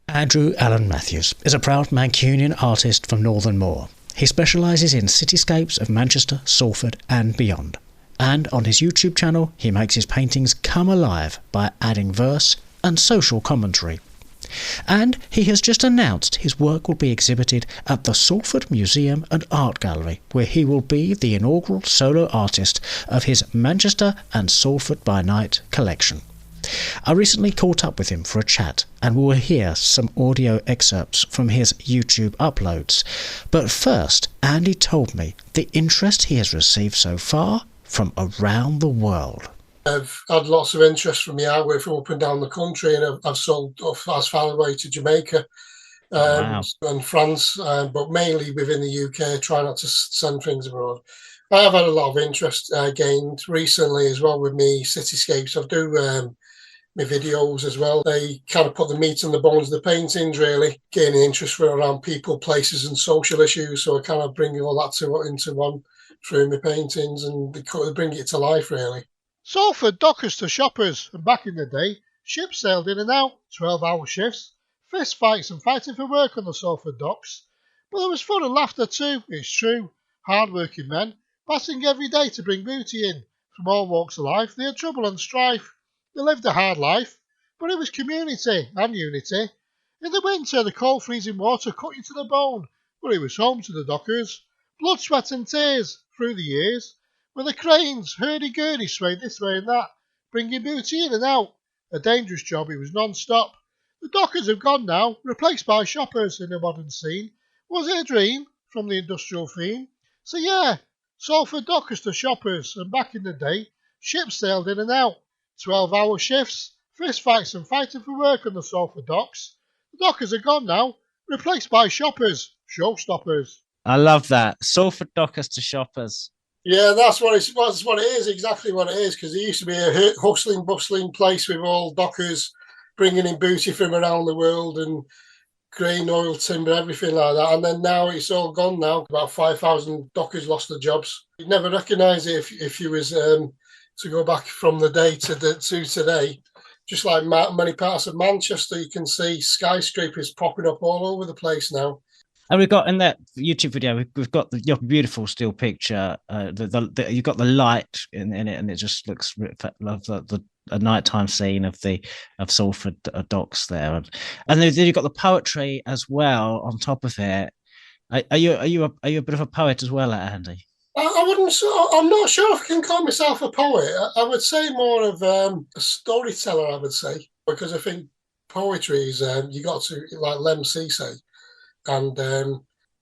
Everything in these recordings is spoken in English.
Andrew Allen Matthews is a proud Mancunian artist from Northern Moor. He specialises in cityscapes of Manchester, Salford and beyond. And on his YouTube channel, he makes his paintings come alive by adding verse and social commentary. And he has just announced his work will be exhibited at the Salford Museum and Art Gallery, where he will be the inaugural solo artist of his Manchester and Salford by Night collection. I recently caught up with him for a chat, and we will hear some audio excerpts from his YouTube uploads. But first, Andy told me the interest he has received so far from around the world. I've had lots of interest from the artwork from up and down the country, and I've sold as far away to Jamaica and France, but mainly within the UK. Try not to send things abroad. I have had a lot of interest gained recently as well with me cityscapes. I do my videos as well. They kind of put the meat and the bones of the paintings, really gaining interest around people, places and social issues. So I kind of bring all that into one through my paintings, and they bring it to life, really. Salford dockers to shoppers, and back in the day, ships sailed in and out, 12-hour shifts, fist fights and fighting for work on the Salford docks. But there was fun and laughter too, it's true. Hard-working men, passing every day to bring booty in. From all walks of life, they had trouble and strife. They lived a hard life, but it was community and unity. In the winter, the cold freezing water cut you to the bone, but it was home to the dockers. Blood, sweat and tears through the years. With the cranes, hurdy-gurdy swayed this way and that, bringing booty in and out. A dangerous job, it was non-stop. The dockers have gone now, replaced by shoppers in the modern scene. Was it a dream from the industrial theme? So yeah, Salford dockers to shoppers, and back in the day, ships sailed in and out. 12-hour shifts, fist fights and fighting for work on the Salford docks. The dockers are gone now, replaced by shoppers, showstoppers. I love that. Salford dockers to shoppers. Yeah, that's what it is, exactly what it is, because it used to be a hustling, bustling place with all dockers bringing in booty from around the world and grain, oil, timber, everything like that. And then now it's all gone now. About 5,000 dockers lost their jobs. You'd never recognise it if you was to go back from the day to today. Just like many parts of Manchester, you can see skyscrapers popping up all over the place now. And we've got in that YouTube video, we've got your beautiful still picture. You've got the light in it, and it just looks a nighttime scene of Salford docks there, and then you've got the poetry as well on top of it. Are you a bit of a poet as well, Andy? I wouldn't. I'm not sure if I can call myself a poet. I would say more of a storyteller. I would say, because I think poetry is you got to, like Lem Cisse and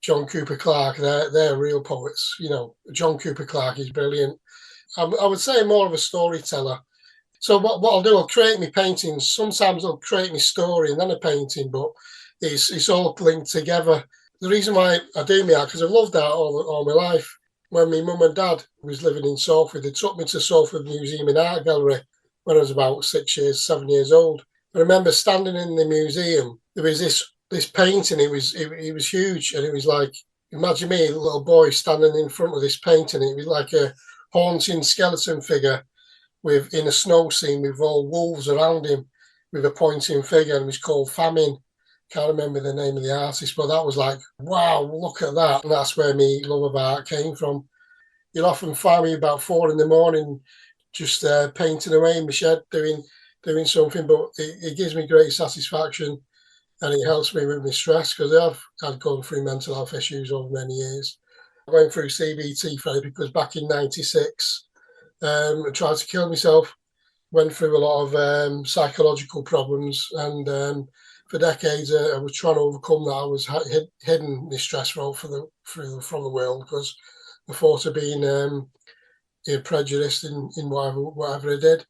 John Cooper Clarke. They're real poets. You know, John Cooper Clarke is brilliant. I would say more of a storyteller. So what I'll do, I'll create my paintings. Sometimes I'll create my story and then a painting, but it's all linked together. The reason why I do my art, because I've loved art all my life. When my mum and dad was living in Salford, they took me to Salford Museum and Art Gallery when I was about 7 years old. I remember standing in the museum. There was this painting. It was huge, and it was like, imagine me, a little boy, standing in front of this painting. It was like a haunting skeleton figure in a snow scene with all wolves around him, with a pointing figure, and it was called Famine. Can't remember the name of the artist, but that was like, wow, look at that. And that's where my love of art came from. You'll often find me about 4 a.m, just painting away in my shed, doing something, but it gives me great satisfaction, and it helps me with my stress, because I've gone through mental health issues over many years. I went through CBT therapy because back in '96, I tried to kill myself, went through a lot of psychological problems, and for decades, I was trying to overcome that. I was hidden my stress from the world, because I thought of being prejudiced in whatever I did.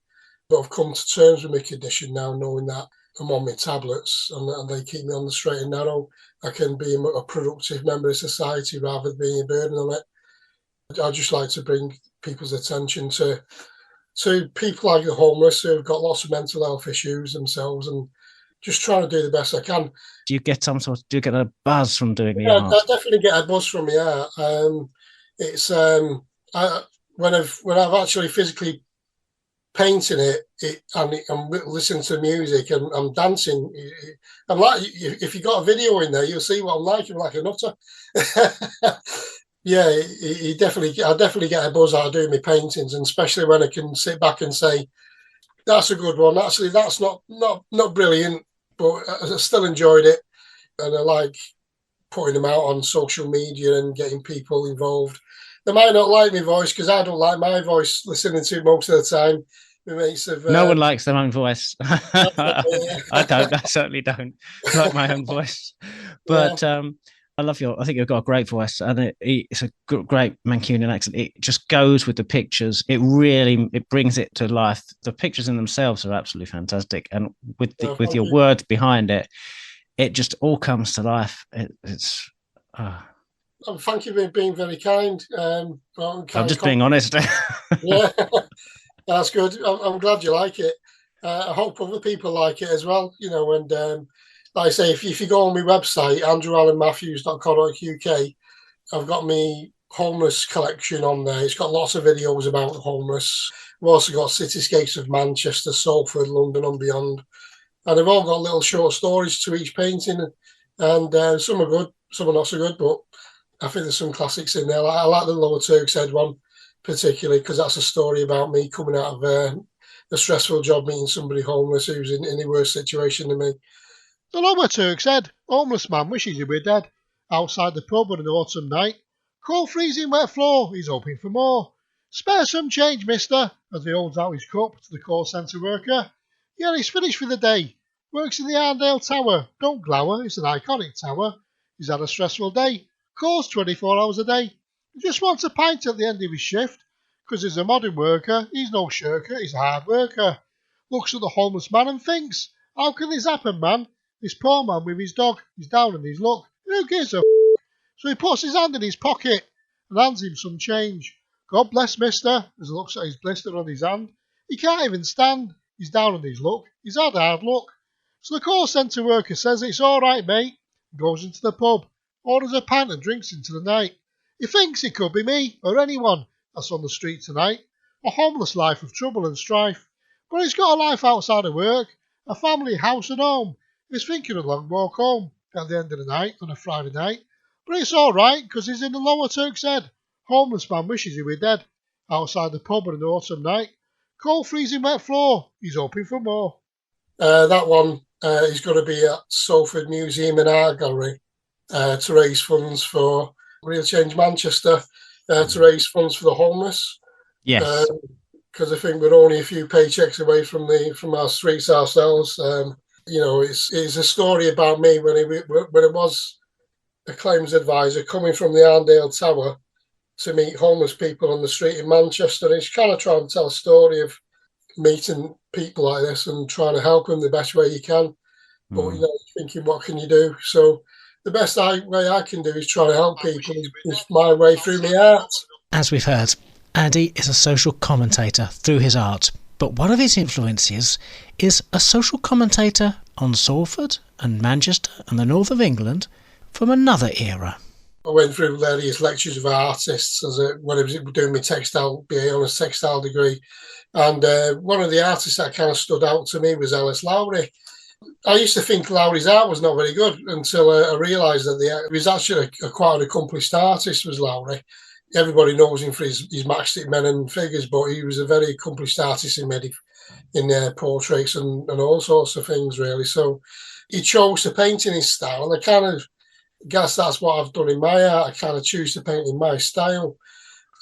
But I've come to terms with my condition now, knowing that I'm on my tablets and they keep me on the straight and narrow. I can be a productive member of society rather than being a burden on it. I'd just like to bring people's attention to people like the homeless who have got lots of mental health issues themselves, and just trying to do the best I can. Do you get a buzz from doing the art? art? I definitely get a buzz from the art. It's when I've actually physically painting I'm listening to music and I'm dancing. I'm like, if you got a video in there, you'll see what I'm like. I'm like a nutter. Yeah, I definitely get a buzz out of doing my paintings, and especially when I can sit back and say, that's a good one. Actually, that's not brilliant, but I still enjoyed it. And I like putting them out on social media and getting people involved. They might not like my voice because I don't like my voice listening to it most of the time. No one likes their own voice. I don't. I certainly don't like my own voice. But I think you've got a great voice, and it's a great Mancunian accent. It just goes with the pictures. It brings it to life. The pictures in themselves are absolutely fantastic, and with your words behind it, it just all comes to life. Thank you for being very kind. I'm just being honest. Yeah, that's good. I'm glad you like it. I hope other people like it as well. And like I say, if you go on my website, andrewalanmatthews.co.uk, I've got my homeless collection on there. It's got lots of videos about the homeless. I've also got cityscapes of Manchester, Salford, London and beyond. And they've all got little short stories to each painting. And some are good, some are not so good, but I think there's some classics in there. I like the Lower Turk's Head one, particularly, because that's a story about me coming out of a stressful job, meeting somebody homeless who's in any worse situation than me. The Lower Turk's Head. Homeless man wishes he were dead. Outside the pub on an autumn night. Cold freezing wet floor, he's hoping for more. Spare some change, mister, as he holds out his cup to the call centre worker. Yeah, he's finished for the day. Works in the Arndale Tower. Don't glower, it's an iconic tower. He's had a stressful day. Calls 24 hours a day. He just wants a pint at the end of his shift. Because he's a modern worker, he's no shirker, he's a hard worker. Looks at the homeless man and thinks, how can this happen, man? This poor man with his dog, he's down on his luck. Who gives a f***? So he puts his hand in his pocket and hands him some change. God bless mister, as he looks at his blister on his hand. He can't even stand. He's down on his luck. He's had hard luck. So the call centre worker says, it's all right, mate. He goes into the pub, orders a pint and drinks into the night. He thinks it could be me or anyone that's on the street tonight. A homeless life of trouble and strife. But he's got a life outside of work, a family, house and home. He's thinking of a long walk home at the end of the night on a Friday night. But it's all right, because he's in the Lower Turk's Head. Homeless man wishes he were dead. Outside the pub on an autumn night. Cold freezing wet floor. He's hoping for more. That one is going to be at Salford Museum and Art Gallery to raise funds for Real Change Manchester, to raise funds for the homeless. Yes. Because I think we're only a few paychecks away from our streets ourselves. It's a story about me when I was a claims advisor coming from the Arndale Tower to meet homeless people on the street in Manchester. And it's kind of trying to tell a story of meeting people like this and trying to help them the best way you can. But, thinking, what can you do? So the best way I can do is try to help people is my way through my art. As we've heard, Andy is a social commentator through his art. But one of his influences is a social commentator on Salford and Manchester and the north of England from another era. I went through various lectures of artists when I was doing my BA Honours Textile degree. And one of the artists that kind of stood out to me was Ellis Lowry. I used to think Lowry's art was not very good until I realised that he was actually quite an accomplished artist, was Lowry. Everybody knows him for his matchstick men and figures, but he was a very accomplished artist in portraits and all sorts of things, really. So he chose to paint in his style, and I kind of guess that's what I've done in my art. I kind of choose to paint in my style,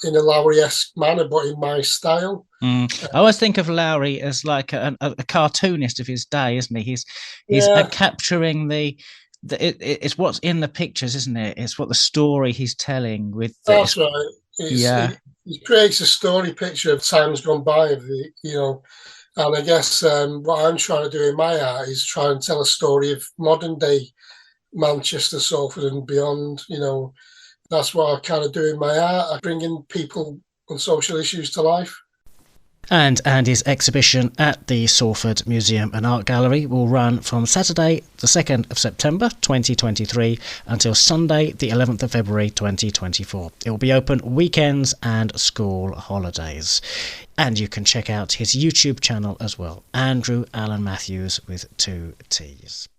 in a Lowry-esque manner, but in my style. I always think of Lowry as like a cartoonist of his day, isn't he? He's capturing it's what's in the pictures, isn't it? It's what the story he's telling with. That's right. He creates a story picture of times gone by, and I guess what I'm trying to do in my art is try and tell a story of modern day Manchester, Salford and beyond. That's what I kind of do in my art. I bring in people and social issues to life. And Andy's exhibition at the Salford Museum and Art Gallery will run from Saturday the 2nd of September 2023 until Sunday the 11th of February 2024. It will be open weekends and school holidays. And you can check out his YouTube channel as well, Andrew Allen Matthews with 2 T's.